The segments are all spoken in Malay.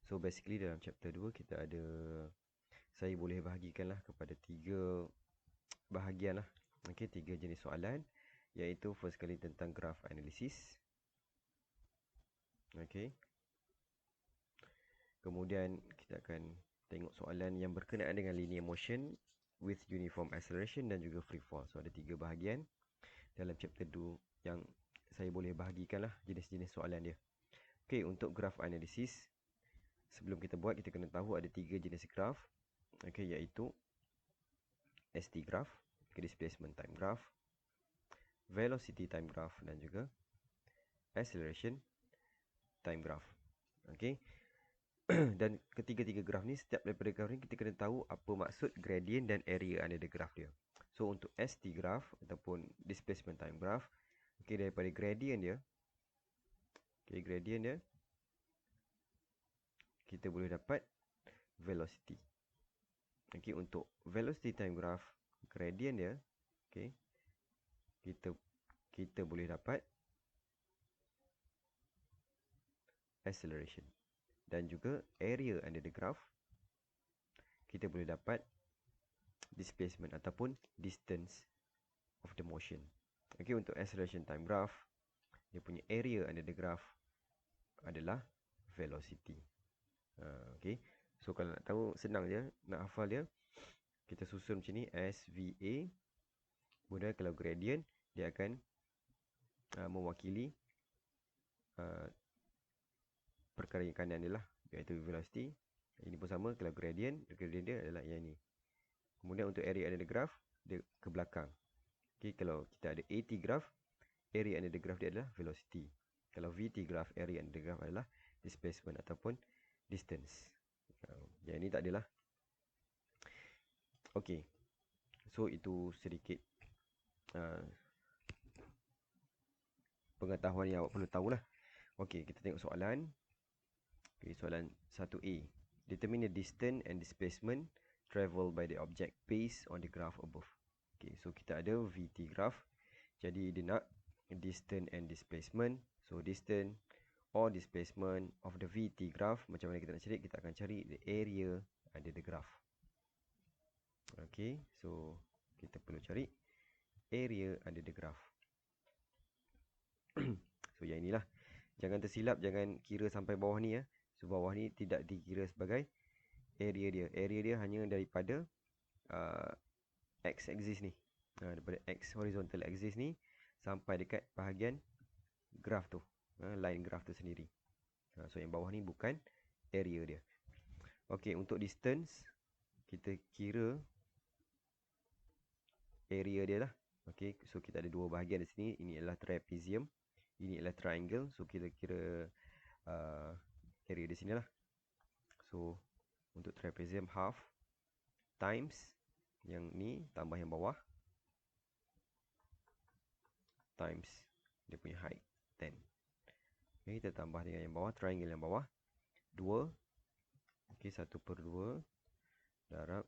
So basically dalam chapter 2 kita ada, saya boleh bahagikanlah kepada 3 bahagian lah. Okey, 3 jenis soalan, iaitu first kali tentang graph analysis. Okey. Kemudian kita akan tengok soalan yang berkenaan dengan linear motion with uniform acceleration dan juga free fall. So ada 3 bahagian dalam chapter 2 yang saya boleh bahagikanlah jenis-jenis soalan dia. Okey, untuk graph analysis, sebelum kita buat, kita kena tahu ada 3 jenis graph. Okey, iaitu ST graph, displacement time graph, velocity time graph dan juga acceleration time graph. Okey. Dan ketiga-tiga graf ni, setiap daripada graf ni kita kena tahu apa maksud gradient dan area under the graph dia. So untuk ST graph ataupun displacement time graph, okey, daripada gradient dia, okey, gradient dia kita boleh dapat velocity. Okey, untuk velocity time graph, gradient dia, okey, kita boleh dapat acceleration. Dan juga area under the graph, kita boleh dapat displacement ataupun distance of the motion. Okey, untuk acceleration time graph, dia punya area under the graph adalah velocity. Okey, so kalau nak tahu, senang je nak hafal dia, kita susun macam ni, SVA. Kemudian kalau gradient, dia akan mewakili perkara yang kanan dia lah, iaitu velocity. Ini pun sama, kalau gradient dia adalah yang ni. Kemudian untuk area under the graph, dia ke belakang. Okay, kalau kita ada AT graph, area under the graph dia adalah velocity. Kalau VT graph, area under the graph adalah displacement ataupun distance. Yang ini tak adalah. Okay, so itu sedikit pengetahuan yang awak perlu tahulah. Okay, kita tengok soalan. Okay, soalan 1A. Determine the distance and displacement traveled by the object based on the graph above. Okay, so kita ada VT graph. Jadi dia nak distance and displacement. So distance or displacement of the VT graph, macam mana kita nak cari? Kita akan cari the area under the graph. Okay, so kita perlu cari area under the graph. So yang inilah, jangan tersilap, jangan kira sampai bawah ni ya. So bawah ni tidak dikira sebagai area dia. Area dia hanya daripada X axis ni, daripada X horizontal axis ni sampai dekat bahagian graph tu, line graph tu sendiri. So yang bawah ni bukan area dia. Okey, untuk distance, kita kira area dia lah. Okey, so kita ada dua bahagian di sini. Ini adalah trapezium, ini adalah triangle. So kita kira area di sini lah. So untuk trapezium, half times yang ni tambah yang bawah times dia punya height 10. Okay, kita tambah dengan yang bawah, triangle yang bawah 2. Okay, 1/2 darab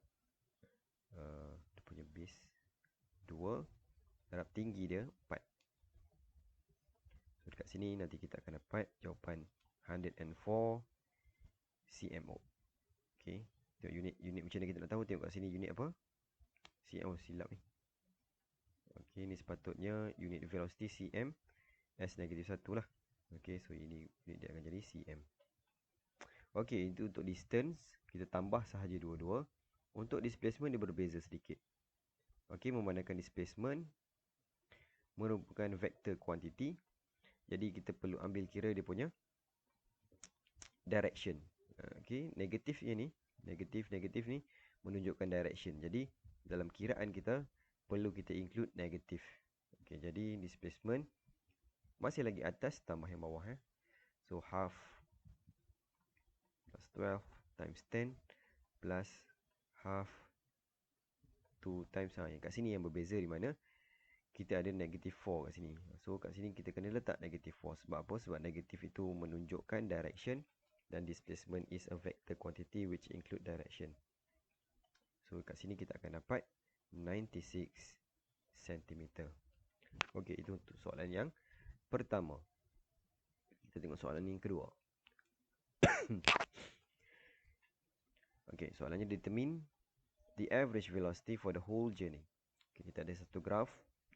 dia punya base 2 darab tinggi dia 4. So dekat sini nanti kita akan dapat jawapan 104 cmo. Okay, tengok unit macam mana kita nak tahu. Tengok kat sini unit apa? cm. Silap ni. Okay, ni sepatutnya unit velocity cm, S-1 lah. Okay, so ini unit dia akan jadi cm. Okay, itu untuk distance. Kita tambah sahaja dua-dua. Untuk displacement dia berbeza sedikit. Okay, memandangkan displacement merupakan vector quantity. Jadi kita perlu ambil kira dia punya direction. Okay, negatif ni, negatif ni menunjukkan direction. Jadi dalam kiraan kita perlu kita include negatif. Okay, jadi displacement masih lagi atas tambah yang bawah. So half plus 12 times 10 plus half 2 times, yang kat sini yang berbeza di mana kita ada negative 4 kat sini. So kat sini kita kena letak negative 4. Sebab apa? Sebab negatif itu menunjukkan direction dan displacement is a vector quantity which include direction. So kat sini kita akan dapat 96 cm. Okey, itu untuk soalan yang pertama. Kita tengok soalan yang kedua. Okay, soalannya determine the average velocity for the whole journey. Okay, kita ada satu graph.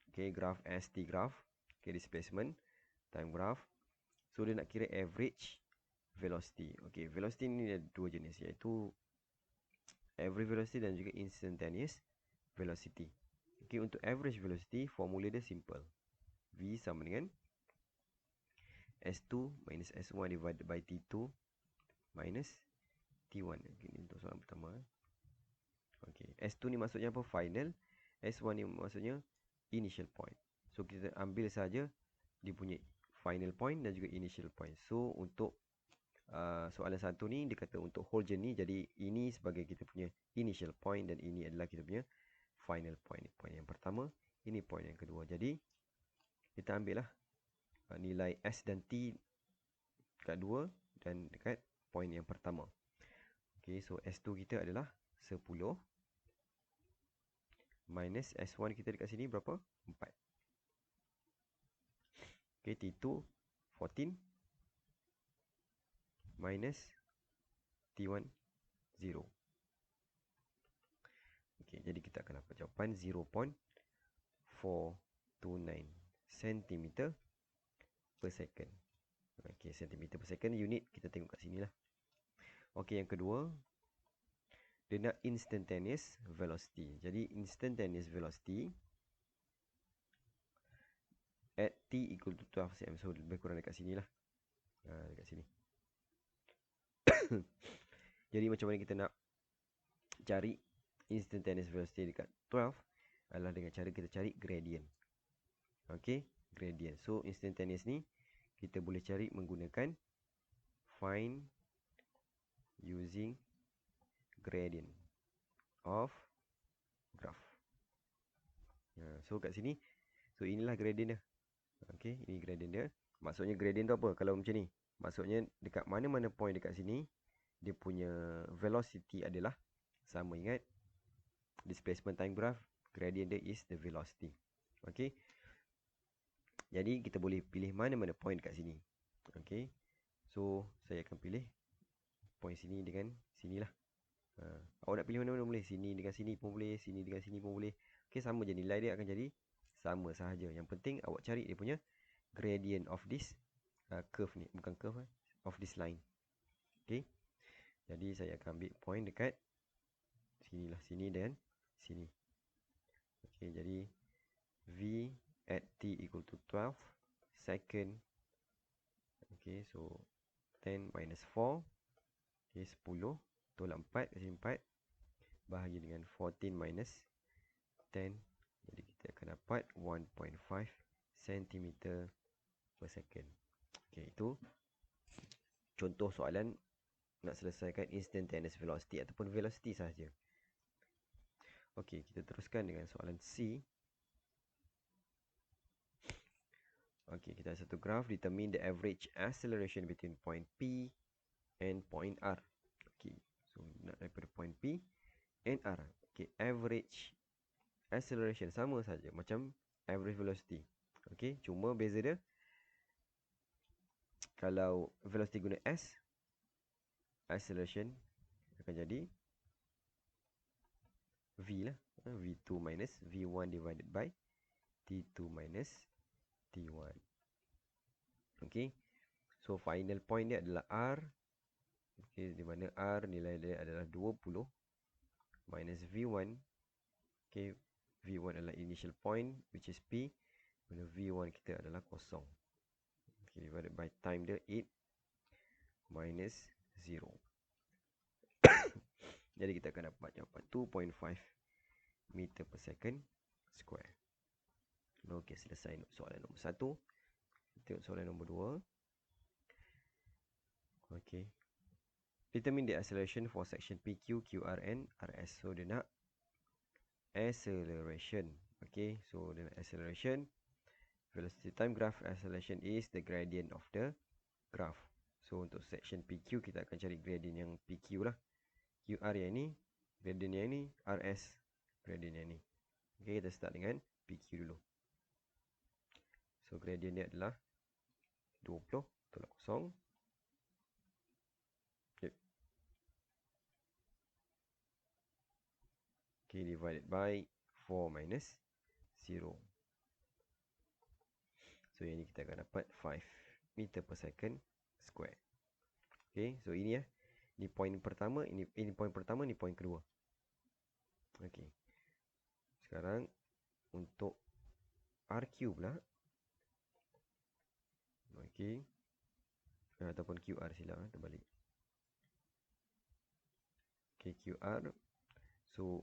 Okay, graph ST graph. Okay, displacement, time graph. So, dia nak kira average velocity. Okay, velocity ni ada dua jenis, iaitu average velocity dan juga instantaneous velocity. Okay, untuk average velocity, formula dia simple. V sama dengan S2 minus S1 divided by T2 minus T1. Okay, ini untuk soalan pertama. Okay, S2 ni maksudnya apa? Final. S1 ni maksudnya initial point. So, kita ambil saja dia punya final point dan juga initial point. So, untuk soalan satu ni, dia kata untuk whole journey. Jadi, ini sebagai kita punya initial point dan ini adalah kita punya final point. Point yang pertama, ini point yang kedua. Jadi, kita ambil lah nilai S dan T dekat 2 dan dekat point yang pertama. Okay, so S2 kita adalah 10 minus S1 kita dekat sini berapa? 4. Okay, T2 14 minus T1 0. Okay, jadi kita akan dapat jawapan 0.429 cm per second. Okay, cm per second, unit kita tengok kat sini lah. Okay, yang kedua, dia nak instantaneous velocity. Jadi, instantaneous velocity at T equal to 12 cm. So, lebih kurang dekat sini lah. Dekat sini. Jadi, macam mana kita nak cari instantaneous velocity dekat 12 adalah dengan cara kita cari gradient. Okay, gradient. So, instantaneous ni kita boleh cari menggunakan find using gradient of graph. So, kat sini, so inilah gradient dia. Okay, ini gradient dia. Maksudnya gradient tu apa? Kalau macam ni, maksudnya dekat mana-mana point dekat sini, dia punya velocity adalah sama. Ingat, displacement time graph, gradient dia is the velocity. Okay, jadi kita boleh pilih mana-mana point dekat sini. Okay, so saya akan pilih point sini dengan sini lah. Awak nak pilih mana-mana boleh. Sini dengan sini pun boleh, sini dengan sini pun boleh. Okay, sama je, nilai dia akan jadi sama sahaja. Yang penting awak cari dia punya gradient of this curve ni. Bukan curve, of this line. Okay, jadi saya akan ambil point dekat sini lah, sini dan sini. Okay, jadi V at T equal to 12 second. Okay, so 10 minus 4. Okay, 10 tolak 4, kasi 4 bahagi dengan 14 minus 10. Jadi kita akan dapat 1.5 cm per second. Okay, itu contoh soalan nak selesaikan instantaneous velocity ataupun velocity sahaja. Okay, kita teruskan dengan soalan C. Okay, kita ada satu graph. Determine the average acceleration between point P and point R. Okay, so nak daripada point P and R. Okay, average acceleration sama saja macam average velocity. Okay, cuma beza dia, kalau velocity guna S, acceleration akan jadi V lah. V2 minus V1 divided by T2 minus T1. Okay, so final point dia adalah R. Okay, di mana R nilai dia adalah 20 minus V1. Okay, V1 adalah initial point, which is P. Mana V1 kita adalah kosong. Okay, divided by time dia 8 minus 0. Jadi kita akan dapat jawapan 2.5 meter per second square. Okay, selesai soalan nombor 1. Tengok soalan nombor 2. Okay, determine the acceleration for section PQ, QR and RS. So dia nak acceleration. Okay, so dia nak acceleration. Velocity time graph acceleration is the gradient of the graph. So untuk section PQ kita akan cari gradient yang PQ lah. QR yang ni, gradient yang ni, RS gradient yang ni. Okay, kita start dengan PQ dulu. So gradient dia adalah 20 tolak kosong. Okay. Okay, divided by 4 minus 0. So yang ni kita akan dapat 5 meter per second square. Okay, so ini Ini point pertama, ini point pertama, ini point kedua. Okay. Sekarang untuk RQ pula. Okay. Ataupun QR silap, terbalik. Okay, QR. So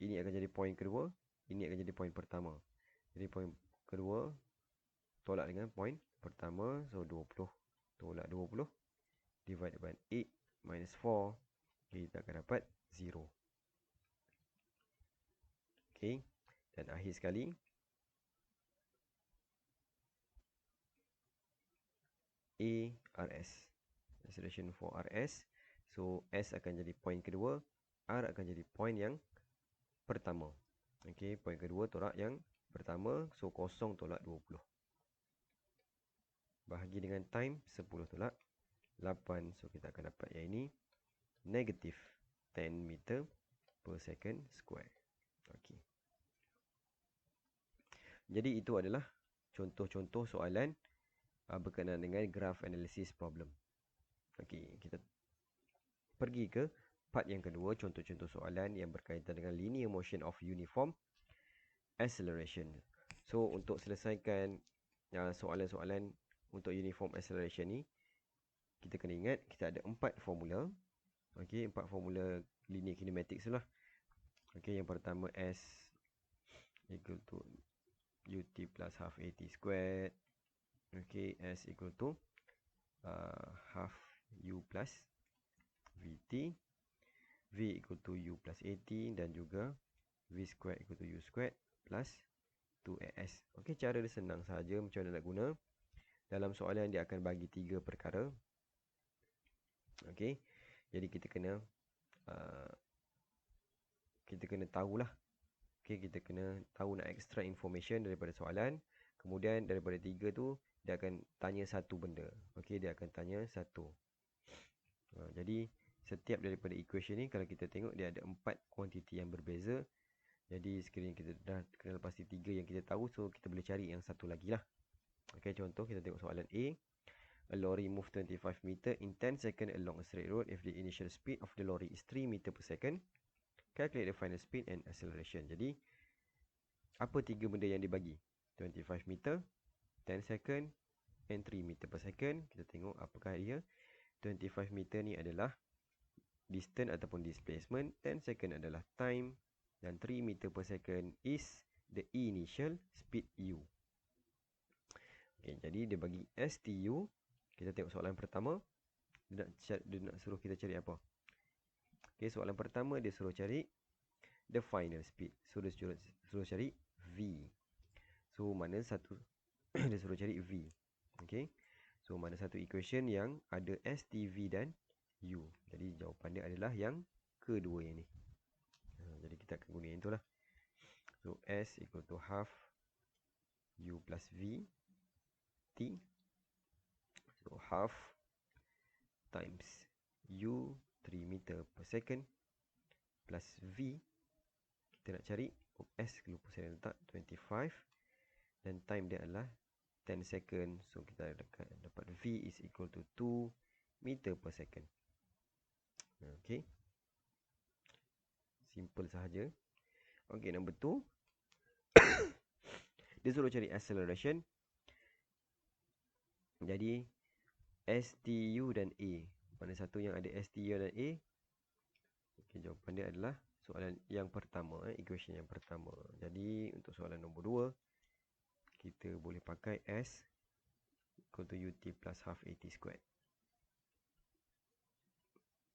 ini akan jadi point kedua, ini akan jadi point pertama. Jadi point kedua tolak dengan point pertama. So 20 tolak 20 divided by 8 minus 4. Kita akan dapat 0. Okay. Dan akhir sekali, ARS, acceleration for RS. So S akan jadi point kedua, R akan jadi point yang pertama. Okay, point kedua tolak yang pertama. So 0 tolak 20. Bahagi dengan time 10 tolak 8. So kita akan dapat yang ini negative 10 meter per second square. Okay. Jadi itu adalah contoh-contoh soalan berkenaan dengan graph analysis problem. Okay, kita pergi ke part yang kedua, contoh-contoh soalan yang berkaitan dengan linear motion of uniform acceleration. So untuk selesaikan soalan-soalan untuk uniform acceleration ni, kita kena ingat kita ada 4 formula. Okay, 4 formula linear kinematics lah. Okay, yang pertama S equal to ut plus half at squared. Okay, S equal to half u plus vt, v equal to u plus at, dan juga v squared equal to u squared plus 2as. Okay, cara dia senang saja macam mana nak guna. Dalam soalan dia akan bagi 3 perkara. Okay, jadi kita kena tahulah. Okay, kita kena tahu nak extract information daripada soalan. Kemudian daripada 3 tu dia akan tanya satu benda. Okay, dia akan tanya satu. Jadi setiap daripada equation ni, kalau kita tengok dia ada 4 kuantiti yang berbeza. Jadi sekiranya kita dah kenal pasti 3 yang kita tahu, so kita boleh cari yang satu lagi lah. Okay, contoh kita tengok soalan A. A lorry move 25 meter in 10 second along a straight road if the initial speed of the lorry is 3 meter per second. Calculate the final speed and acceleration. Jadi apa 3 benda yang dibagi? 25 meter, 10 second and 3 meter per second. Kita tengok apakah dia. 25 meter ni adalah distance ataupun displacement, 10 second adalah time, dan 3 meter per second is the initial speed u. Okay, jadi dia bagi STU. Kita tengok soalan pertama. Dia nak suruh kita cari apa? Okay, soalan pertama dia suruh cari the final speed. So dia suruh cari V. So mana satu dia suruh cari V. Okay, so mana satu equation yang ada STV dan U. Jadi jawapan dia adalah yang kedua yang ni. Jadi kita akan guna yang itulah. So S equal to half U plus V T. So half times U 3 meter per second plus V. Kita nak cari S, lupa saya letak 25, dan time dia adalah 10 second. So kita dapat V is equal to 2 meter per second. Okay, simple sahaja. Okay, number 2. Dia suruh cari acceleration. Jadi STU dan A, mana satu yang ada STU dan A? Okay, jawapan dia adalah soalan yang pertama, equation yang pertama. Jadi untuk soalan nombor 2, kita boleh pakai S equal to ut plus half at squared.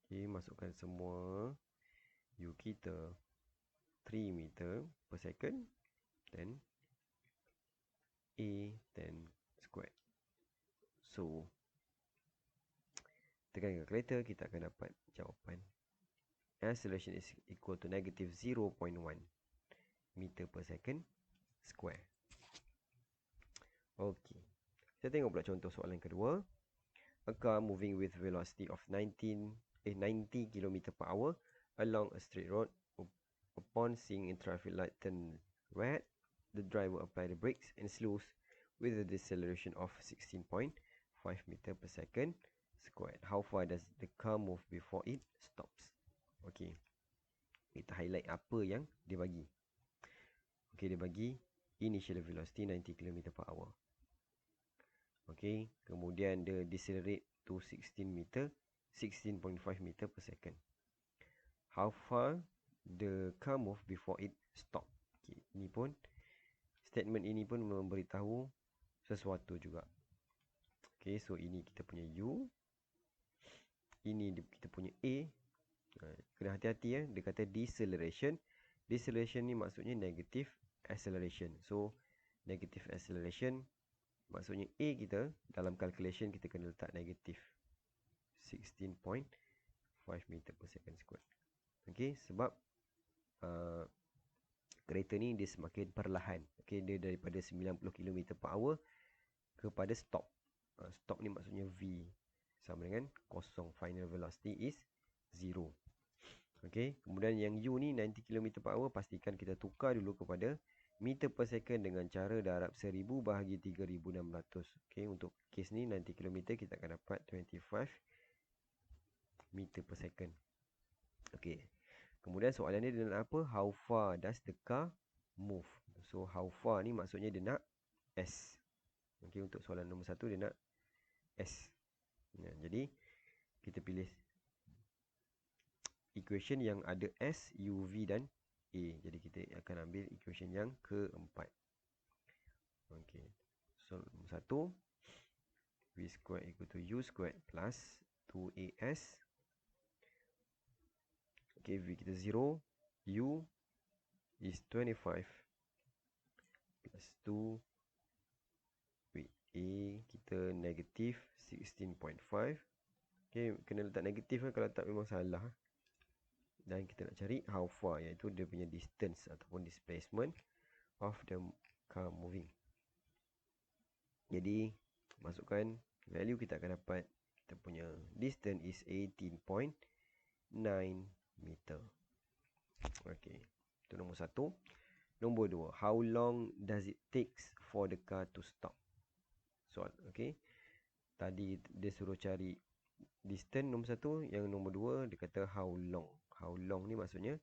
Okay, masukkan semua U kita 3 meter per second, then A 10 squared. So tekan calculator, kita akan dapat jawapan. Acceleration is equal to negative 0.1 meter per second square. Okay, kita tengok pula contoh soalan kedua. A car moving with velocity of 90 km per hour along a straight road Upon seeing a traffic light turn red, the driver apply the brakes and slows with a deceleration of 16.5 meter per second squared. How far does the car move before it stops? Okay, kita highlight apa yang dia bagi. Okay, dia bagi initial velocity 90 km per hour. Okay, kemudian dia decelerate to 16.5 meter per second. How far the car move before it stop? Okay, ini pun statement ini pun memberitahu sesuatu juga. Okay, so ini kita punya U, ini kita punya A. Kena hati-hati ya. Dia kata deceleration. Deceleration ni maksudnya negative acceleration. So negative acceleration maksudnya A kita dalam calculation kita kena letak negative 16.5 meter per second squared. Okay, sebab kereta ni dia semakin perlahan. Okay, dia daripada 90 km per hour kepada stop. Stop ni maksudnya V sama dengan kosong. Final velocity is 0. Okay, kemudian yang U ni 90 km per hour, pastikan kita tukar dulu kepada meter per second dengan cara darab 1000 bahagi 3600. Okay, untuk kes ni 90 km kita akan dapat 25 meter per second. Okay, kemudian soalan ni dia nak apa? How far does the car move? So how far ni maksudnya dia nak S. Okay, untuk soalan nombor 1 dia nak S. Jadi kita pilih equation yang ada S, U, V dan A. Jadi kita akan ambil equation yang keempat. Okay, so nombor 1, V squared equal to U squared plus 2AS. Okay, V kita 0, U is 25 plus 2, A kita negative 16.5. Okay, kena letak negatif kalau tak memang salah. Dan kita nak cari how far, iaitu dia punya distance ataupun displacement of the car moving. Jadi masukkan value, kita akan dapat kita punya distance is 18.9 meter. Okay, itu nombor 1. Nombor 2, how long does it takes for the car to stop? Soal, okay. Tadi dia suruh cari distance nombor 1, yang nombor 2 dia kata how long. How long ni maksudnya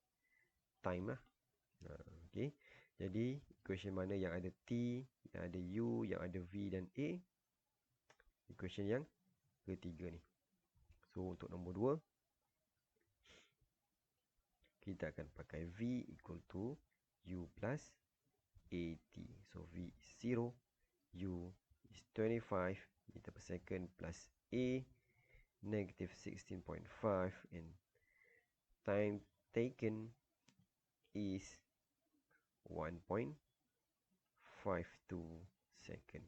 time lah. Okay, jadi equation mana yang ada T, yang ada U, yang ada V dan A? Equation yang ketiga ni. So untuk nombor 2 kita akan pakai V equal to U plus AT. So V is 0, U is 25 meter per second plus A negative 16.5, and time taken is 1.52 second.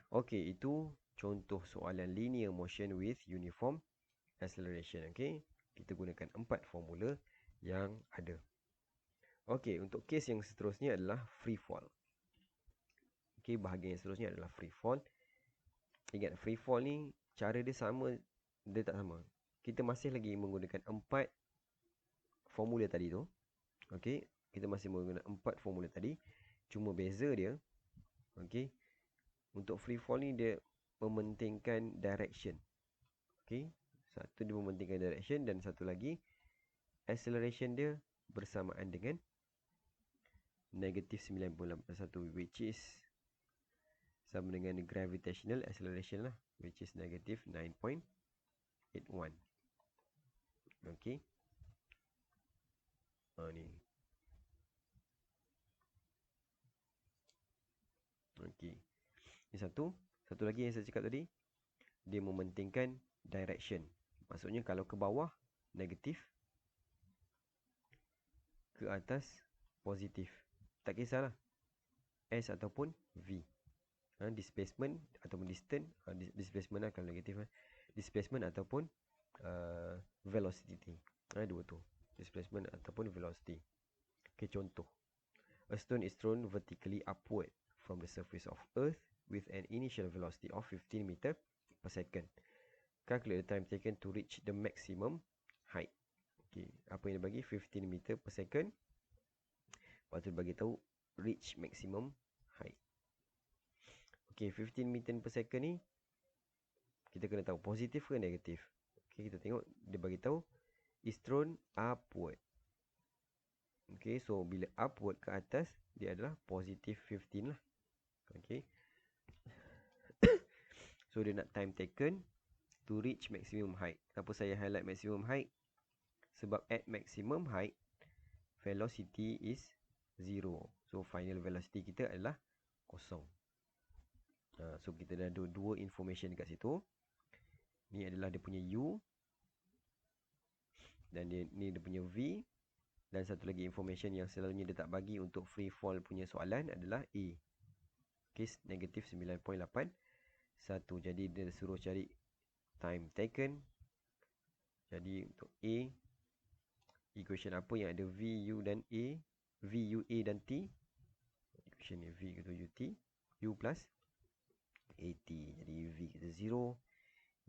Okay, itu contoh soalan linear motion with uniform acceleration. Okay, kita gunakan 4 formula yang ada. Okay, untuk kes yang seterusnya adalah free fall. Okay, bahagian yang seterusnya adalah free fall. Ingat, free fall ni cara dia sama, dia tak sama. Kita masih lagi menggunakan 4 formula tadi tu. Okay, kita masih menggunakan 4 formula tadi. Cuma beza dia, okay, untuk free fall ni dia mementingkan direction. Okay, satu dia mementingkan direction, dan satu lagi acceleration dia bersamaan dengan negative 9.81, which is sama dengan gravitational acceleration lah, which is negative 9.81. Okay, ni. Okay, ini satu lagi yang saya cakap tadi, dia mementingkan direction. Maksudnya kalau ke bawah negatif, ke atas positif, tak kisahlah S ataupun V. Displacement ataupun distance, displacement lah kalau negatif, displacement ataupun velocity. Dua tu, displacement ataupun velocity. Okay, contoh, a stone is thrown vertically upward from the surface of earth with an initial velocity of 15 meter per second. Calculate the time taken to reach the maximum height. Okey, apa yang dia bagi? 15 meter per second. Lepas tu dia bagi tahu reach maximum height. Okey, 15 meter per second ni kita kena tahu positif ke negatif. Okey, kita tengok dia bagi tahu is thrown upward. Okey, so bila upward ke atas dia adalah positif 15 lah. Okey. So dia nak time taken to reach maximum height. Kenapa saya highlight maximum height? Sebab at maximum height velocity is 0. So final velocity kita adalah kosong. So kita dah ada dua information dekat situ. Ni adalah dia punya U, dan ni dia punya V. Dan satu lagi information yang selalunya dia tak bagi untuk free fall punya soalan adalah A. Okay, negatif 9.81. Jadi dia suruh cari time taken. Jadi untuk A, equation apa yang ada V, U dan A, V, U, A dan T. Equation ni V kita UT, U plus AT. Jadi V kita 0,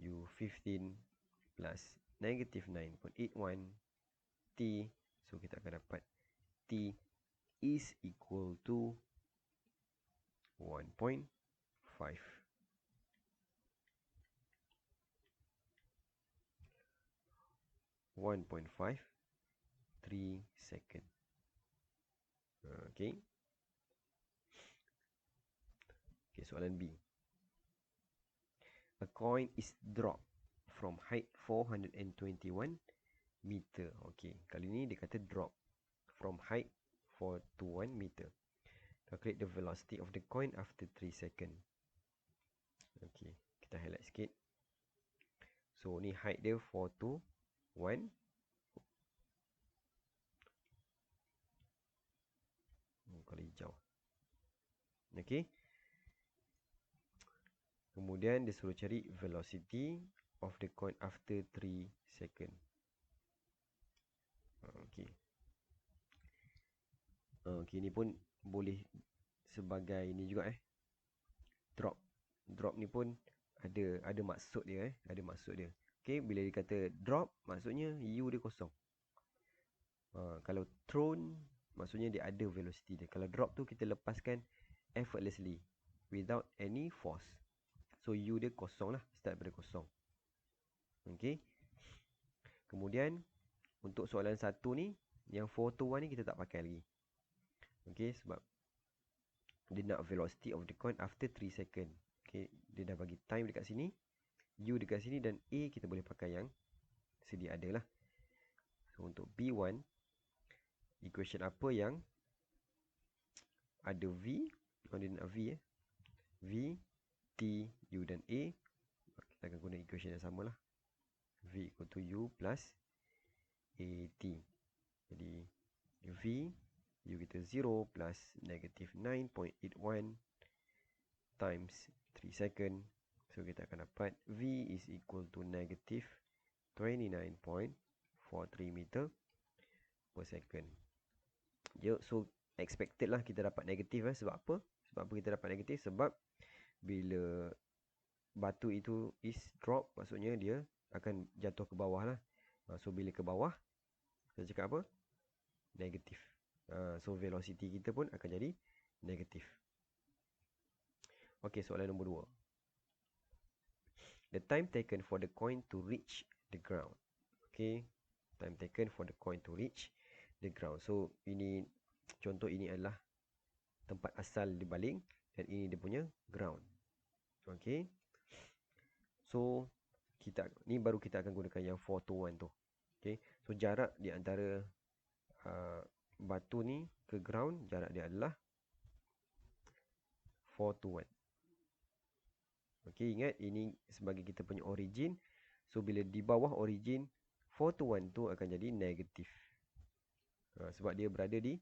U 15 plus negative 9.81 T. So kita akan dapat T is equal to 1.5. 1.53 second. Okay. Okay, soalan B. A coin is dropped from height 421 meter. Okay, kali ni dia kata drop from height 421 meter. Calculate the velocity of the coin after 3 second. Okay, kita highlight sikit. So ni height dia 421. Kalau hijau. Okay. Kemudian dia suruh cari velocity of the coin after 3 second. Okay. Okay, ni pun boleh sebagai ni juga drop. Drop ni pun ada maksud dia ada maksud dia. Okay, bila dia kata drop maksudnya U dia kosong. Kalau thrown maksudnya dia ada velocity dia. Kalau drop tu kita lepaskan effortlessly without any force. So U dia kosong lah, start pada kosong. Okay. Kemudian untuk soalan satu ni, yang 421 ni kita tak pakai lagi. Okay, sebab dia nak velocity of the coin after 3 second. Okay, dia dah bagi time dekat sini, U dekat sini, dan A kita boleh pakai yang sedia ada lah. So untuk B1, equation apa yang ada V, dia nak V V, T, U dan A. Kita akan guna equation yang sama lah. V equal to U plus AT. Jadi V, U kita 0 plus negative 9.81 times 3 second. So kita akan dapat V is equal to negative 29.43 meter per second. So expected lah kita dapat negatif sebab apa? Sebab apa kita dapat negatif? Sebab bila batu itu is drop, maksudnya dia akan jatuh ke bawah lah. So bila ke bawah, saya cakap apa? Negatif. So velocity kita pun akan jadi negatif. Okay, soalan nombor 2. The time taken for the coin to reach the ground. Okay, time taken for the coin to reach the ground. So ini contoh, ini adalah tempat asal dibaling dan ini dia punya ground. Okay. So ni baru kita akan gunakan yang 421 tu. Okay. So jarak di antara batu ni ke ground, jarak dia adalah 421. Okay, ingat ini sebagai kita punya origin. So bila di bawah origin, 421 tu akan jadi negatif. Sebab dia berada di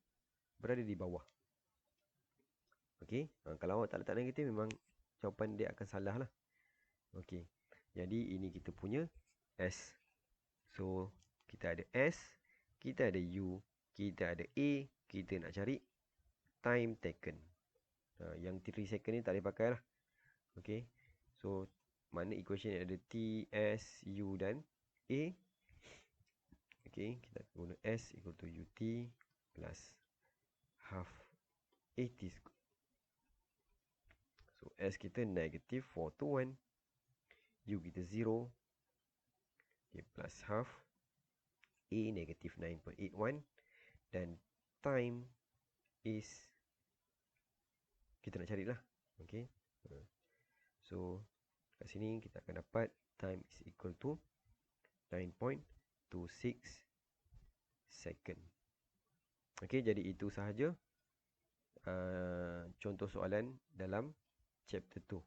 bawah. Okay. Kalau awak tak letak negatif, memang jawapan dia akan salah lah. Okay. Jadi ini kita punya S. So kita ada S, kita ada U, kita ada A, kita nak cari time taken. Yang 3 second ni tak boleh pakai lah. Okay. So mana equation yang ada T, S, U dan A. Okay, kita guna S equal to UT plus half AT square. So S kita negative 4 to 1, U kita 0, okay, plus half A negative 9.81, dan time is kita nak cari lah. Okay, so kat sini kita akan dapat time is equal to 9.26 second. Okay, jadi itu sahaja contoh soalan dalam chapter 2.